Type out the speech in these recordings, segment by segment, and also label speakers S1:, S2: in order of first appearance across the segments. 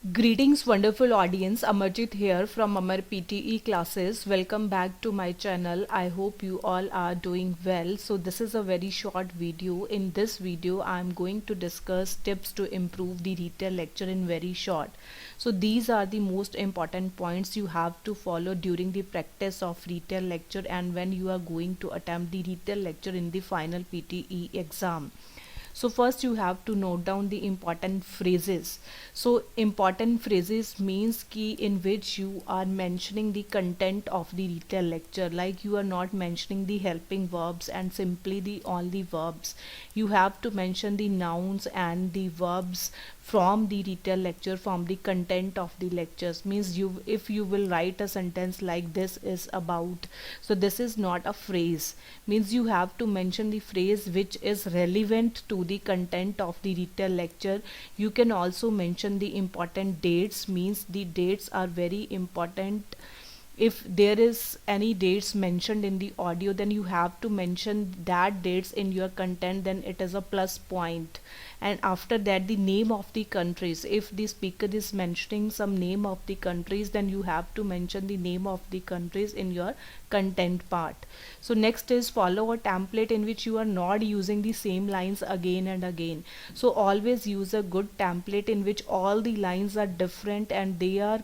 S1: Greetings, wonderful audience. Amarjit here from Amar PTE classes. Welcome back to my channel. I hope you all are doing well. So this is a very short video. In this video, I'm going to discuss tips to improve the retail lecture in very short. So these are the most important points you have to follow during the practice of retail lecture and when you are going to attempt the retail lecture in the final PTE exam. So first you have to note down the important phrases. So important phrases means key in which you are mentioning the content of the retail lecture, like you are not mentioning the helping verbs and simply the only verbs. You have to mention the nouns and the verbs from the retail lecture, from the content of the lectures. Means you, if you will write a sentence like this is about, so this is not a phrase. Means you have to mention the phrase which is relevant to the content of the retail lecture. You can also mention the important dates. Means the dates are very important. If there is any dates mentioned in the audio, then you have to mention that dates in your content, then it is a plus point. And after that, the name of the countries. If the speaker is mentioning some name of the countries, then you have to mention the name of the countries in your content part. So next is follow a template in which you are not using the same lines again and again. So always use a good template in which all the lines are different and they are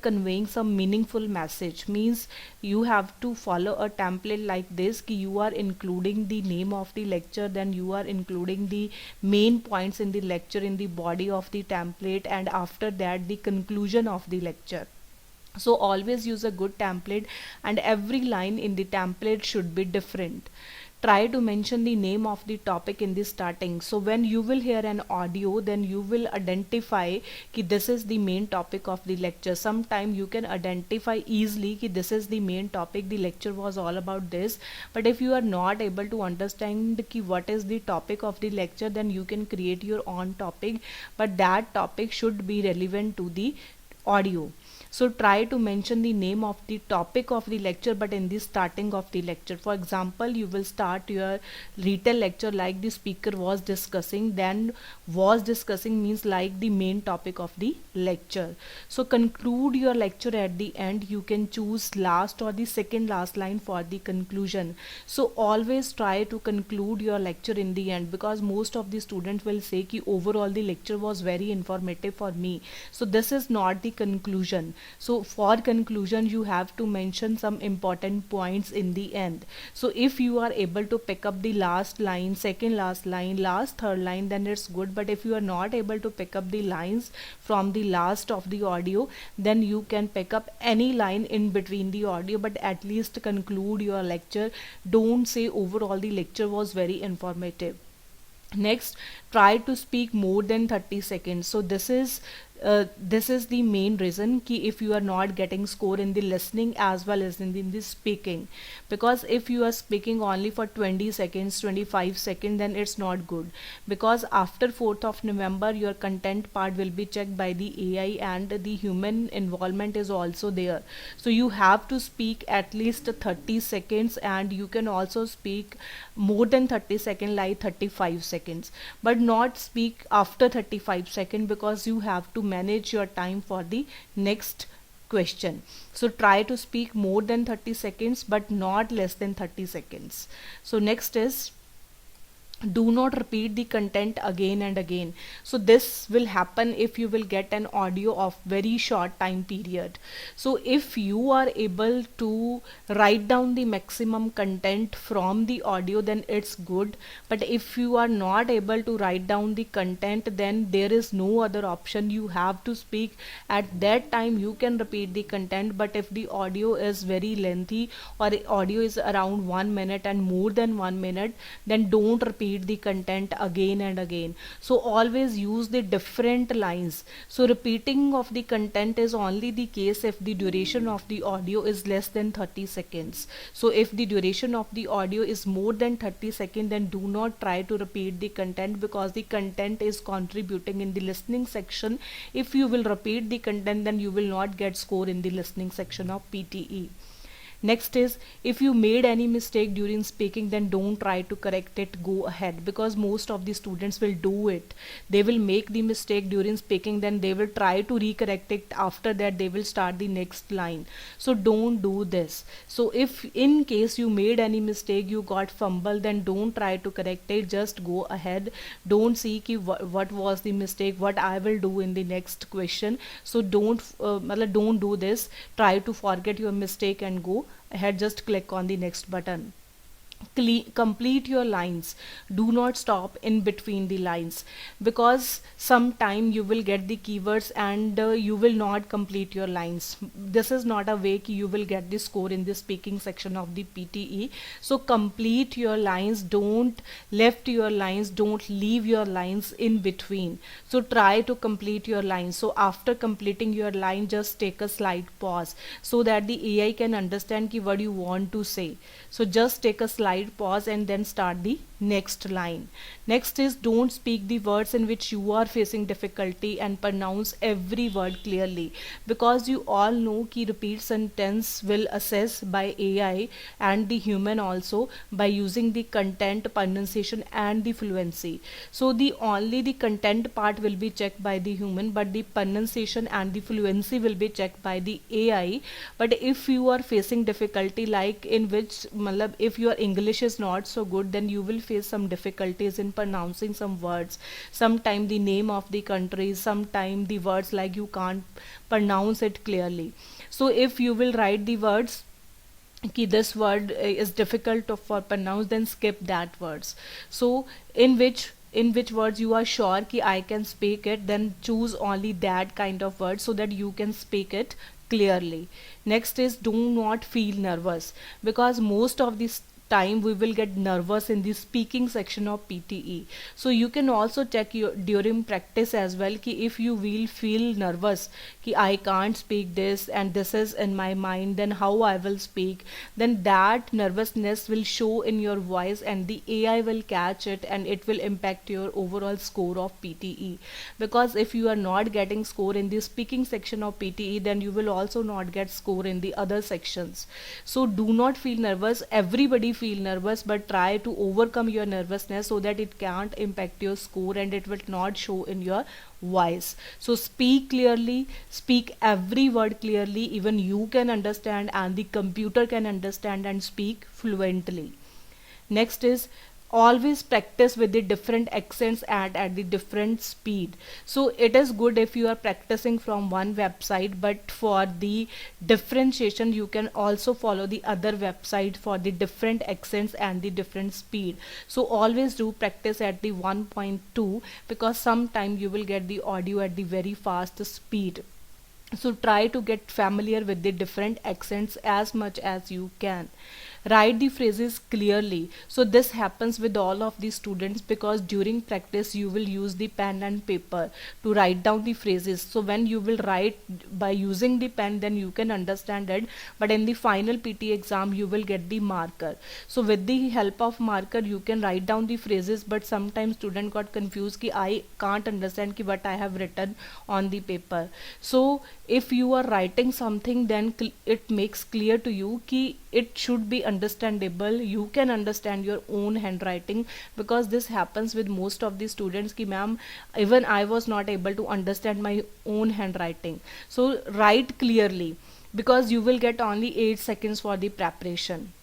S1: conveying some meaningful message. Means you have to follow a template like this ki you are including the name of the lecture, then you are including the main points in the lecture in the body of the template, and after that the conclusion of the lecture. So always use a good template and every line in the template should be different. Try to mention the name of the topic in the starting. So when you will hear an audio, then you will identify ki this is the main topic of the lecture. Sometime you can identify easily ki this is the main topic, the lecture was all about this. But if you are not able to understand ki what is the topic of the lecture, then you can create your own topic, but that topic should be relevant to the audio. So try to mention the name of the topic of the lecture, but in the starting of the lecture. For example, you will start your retail lecture like the speaker was discussing, then was discussing means like the main topic of the lecture. So conclude your lecture at the end. You can choose last or the second last line for the conclusion. So always try to conclude your lecture in the end, because most of the students will say ki overall the lecture was very informative for me. So this is not the conclusion. So for conclusion you have to mention some important points in the end. So if you are able to pick up the last line, second last line, last third line, then it's good. But if you are not able to pick up the lines from the last of the audio, then you can pick up any line in between the audio, but at least conclude your lecture. Don't say overall the lecture was very informative. Next, try to speak more than 30 seconds. So this is the main reason ki if you are not getting score in the listening as well as in the speaking, because if you are speaking only for 20 seconds, 25 seconds, then it's not good, because after 4th of November your content part will be checked by the AI and the human involvement is also there. So you have to speak at least 30 seconds, and you can also speak more than 30 seconds, like 35 seconds, but not speak after 35 seconds, because you have to manage your time for the next question. So try to speak more than 30 seconds but not less than 30 seconds. So next is do not repeat the content again and again. So this will happen if you will get an audio of very short time period. So if you are able to write down the maximum content from the audio, then it's good. But if you are not able to write down the content, then there is no other option. You have to speak. At that time you can repeat the content, but if the audio is very lengthy or the audio is around 1 minute and more than 1 minute, then don't repeat the content again and again. So always use the different lines. So repeating of the content is only the case if the duration of the audio is less than 30 seconds. So if the duration of the audio is more than 30 seconds, then do not try to repeat the content, because the content is contributing in the listening section. If you will repeat the content, then you will not get score in the listening section of PTE. Next is, if you made any mistake during speaking, then don't try to correct it, go ahead, because most of the students will do it. They will make the mistake during speaking, then they will try to recorrect it. After that they will start the next line. So don't do this. So if in case you made any mistake, you got fumble, then don't try to correct it, just go ahead. Don't see ki what was the mistake, what I will do in the next question. So don't do this. Try to forget your mistake and go ahead, just click on the next button. Complete your lines. Do not stop in between the lines, because sometime you will get the keywords and you will not complete your lines. This is not a way you will get the score in the speaking section of the PTE. So complete your lines, don't left your lines, don't leave your lines in between. So try to complete your lines. So after completing your line, just take a slight pause so that the AI can understand ki what you want to say. So just take a slight pause and then start the next line. Next is, don't speak the words in which you are facing difficulty and pronounce every word clearly, because you all know ki repeat sentence will assess by AI and the human also by using the content, pronunciation and the fluency. So the only the content part will be checked by the human, but the pronunciation and the fluency will be checked by the AI. But if you are facing difficulty, like in which if your English is not so good, then you will face some difficulties in pronouncing some words. Sometime the name of the country, sometime the words like you can't pronounce it clearly. So if you will write the words कि this word is difficult for pronounce, then skip that words. So in which words you are sure कि I can speak it, then choose only that kind of words so that you can speak it clearly. Next is, do not feel nervous, because most of this time we will get nervous in the speaking section of PTE. So you can also check your during practice as well ki if you will feel nervous कि I can't speak this and this is in my mind, then how I will speak, then that nervousness will show in your voice and the AI will catch it and it will impact your overall score of PTE. Because if you are not getting score in the speaking section of PTE, then you will also not get score in the other sections. So do not feel nervous. Everybody feel nervous, but try to overcome your nervousness so that it can't impact your score and it will not show in your voice. So speak clearly, speak every word clearly, even you can understand and the computer can understand, and speak fluently. Next is, always practice with the different accents and at the different speed. So it is good if you are practicing from one website, but for the differentiation you can also follow the other website for the different accents and the different speed. So always do practice at the 1.2, because sometime you will get the audio at the very fast speed. So try to get familiar with the different accents as much as you can. Write the phrases clearly. So this happens with all of the students, because during practice you will use the pen and paper to write down the phrases. So when you will write by using the pen, then you can understand it, but in the final PT exam you will get the marker. So with the help of marker you can write down the phrases, but sometimes student got confused कि I can't understand कि what I have written on the paper. So if you are writing something, then it makes clear to you कि it should be understandable, you can understand your own handwriting, because this happens with most of the students कि ma'am, even I was not able to understand my own handwriting. So write clearly, because you will get only 8 seconds for the preparation.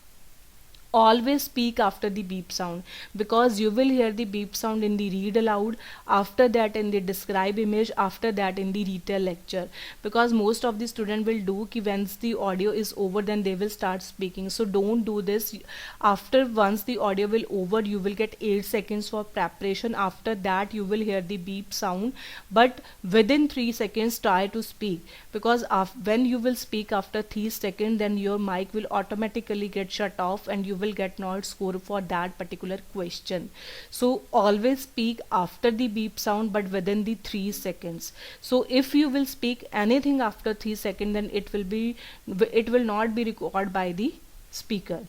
S1: Always speak after the beep sound, because you will hear the beep sound in the read aloud, after that in the describe image, after that in the retell lecture. Because most of the student will do ki once the audio is over, then they will start speaking. So don't do this. After once the audio will over, you will get 8 seconds for preparation. After that you will hear the beep sound, but within 3 seconds try to speak, because when you will speak after 3 seconds, then your mic will automatically get shut off and you will get not score for that particular question. So always speak after the beep sound, but within the 3 seconds. So if you will speak anything after 3 seconds, then it will not be recorded by the speaker.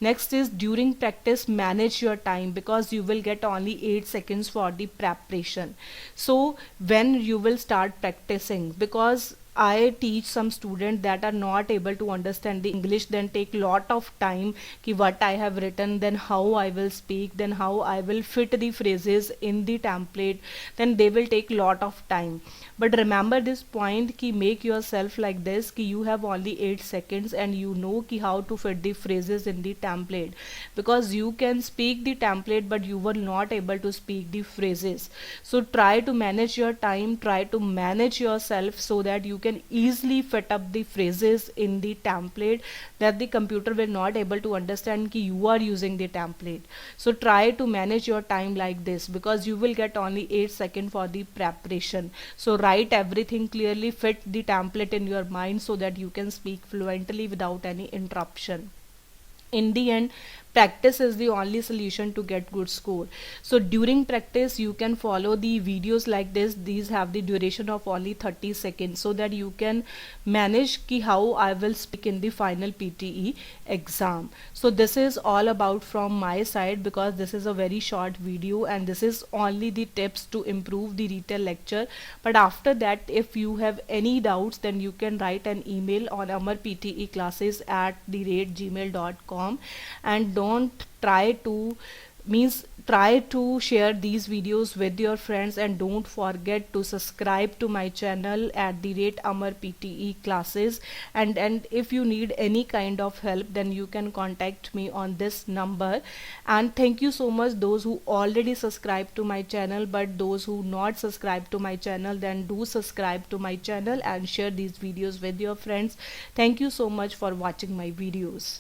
S1: Next is, during practice manage your time, because you will get only 8 seconds for the preparation. So when you will start practicing, because I teach some students that are not able to understand the English, then take lot of time ki what I have written, then how I will speak, then how I will fit the phrases in the template, then they will take lot of time. But remember this point ki make yourself like this ki you have only 8 seconds and you know ki how to fit the phrases in the template, because you can speak the template but you were not able to speak the phrases. So try to manage your time, try to manage yourself so that you can easily fit up the phrases in the template, that the computer will not able to understand ki you are using the template. So try to manage your time like this, because you will get only 8 seconds for the preparation. So write everything clearly, fit the template in your mind so that you can speak fluently without any interruption. In the end, practice is the only solution to get good score. So during practice you can follow the videos like this. These have the duration of only 30 seconds, so that you can manage ki how I will speak in the final PTE exam. So this is all about from my side, because this is a very short video and this is only the tips to improve the retail lecture. But after that, if you have any doubts, then you can write an email on amarpteclasses@gmail.com, and don't try to try to share these videos with your friends, and don't forget to subscribe to my channel at the rate Amar PTE classes. And if you need any kind of help, then you can contact me on this number. And thank you so much those who already subscribe to my channel, but those who not subscribe to my channel, then do subscribe to my channel and share these videos with your friends. Thank you so much for watching my videos.